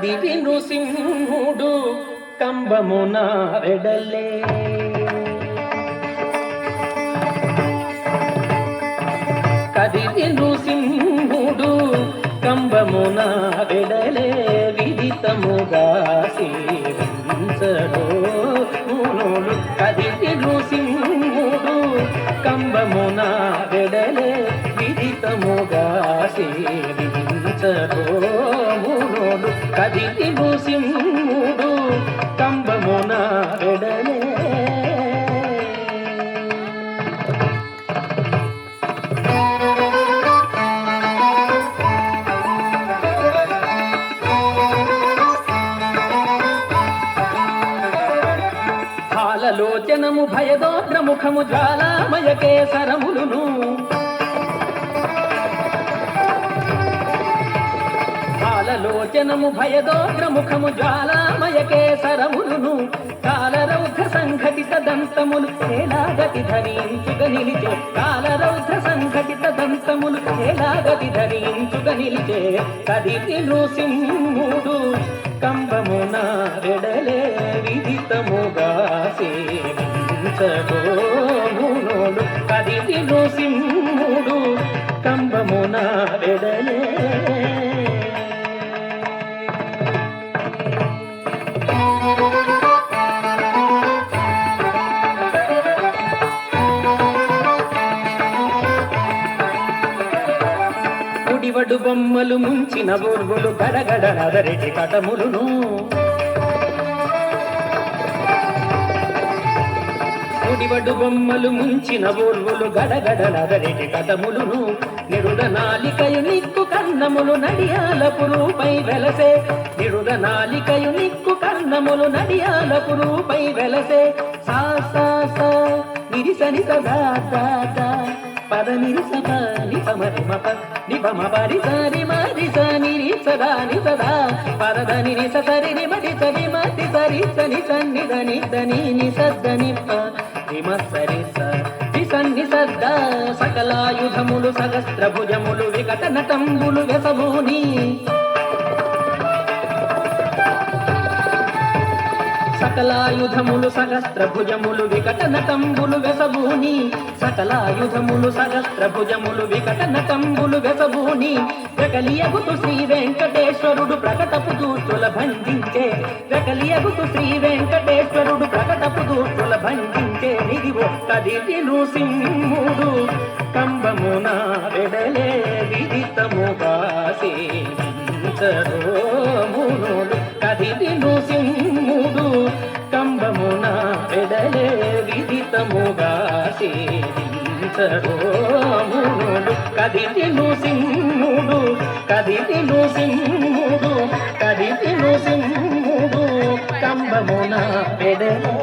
కదివి నృసింహుడు కంబమున వెడలే కదివి నృసింహుడు కంబమున వెడలే విదితముగా సేవించడో మునులు కదివి నృసింహుడు కంబమున వెడలే విదితముగా సేవించడో మునులు కదివి నృసింహుడు కంబమున వెడలే లోచనము భయదోగ్రముఖము జ్వాలామయ కేసరములును లోచనము భయదోగ్రముఖము జ్వాలామయ కేసరములును కాలరౌద్ర సంఘటిత దంతములు ఏలాగతి ధరించుగ నిలిచే కాలరౌద్ర సంఘటిత దంతములు ఏలాగతి ధరించుగ నిలిచే కదివి నృసింహుడు కంబమున వెడలే విదితముగా సేవించడో మునులు కదివి నృసింహుడు కంబమున వెడలే గుడివడు బొమ్మలు ముంచిన బోర్గులు గడగడ నదరెటి కటములును గుడివడు బొమ్మలు ముంచిన బోర్గులు గడగడ నదరెటి కటములును నిరుడ నాలికయు నిక్కు కన్నములు నడియాలపు రూపై వెలసే నిరుడ నాలికయు నిక్కు కన్నములు నడియాలపు రూపై వెలసే సా సా సా నిరిసని సదా దాదా పద నిరిసప నిపమరిమప నిపమ పరిసరి మరిసని సదాని సదా పరద నిరిస సరి నిమటి సరి మతి సరి సని సన్ని దని దని నిసద్దనిప్ప నిమ సరి సన్ని సద్ద సకలాయుధములు సహస్రభుజములు వికట నటంబులు వెసభూని సకలాయుధములు సహస్రభుజములు వికట నటంబులు వెసభూని సకలాయుధములు సహస్రభుజములు వికట నటంబులు వెసభూని ప్రకలియగుతు శ్రీ వెంకటేశ్వరుడు ప్రకటపు దూతుల బంధించే ప్రకలియగుతు శ్రీ వెంకటేశ్వరుడు ప్రకటపు దూతుల బంధించే నిదివో కదివి నృసింహుడు కంబమున వెడలే విదితముగా సేవించడో మునులు కదివి నృసింహుడు కంబమున వెడలే విదితముగా సేవించడో మునులు కదివి నృసింహుడు కదివి నృసింహుడు కదివి నృసింహుడు కంబమున వెడలే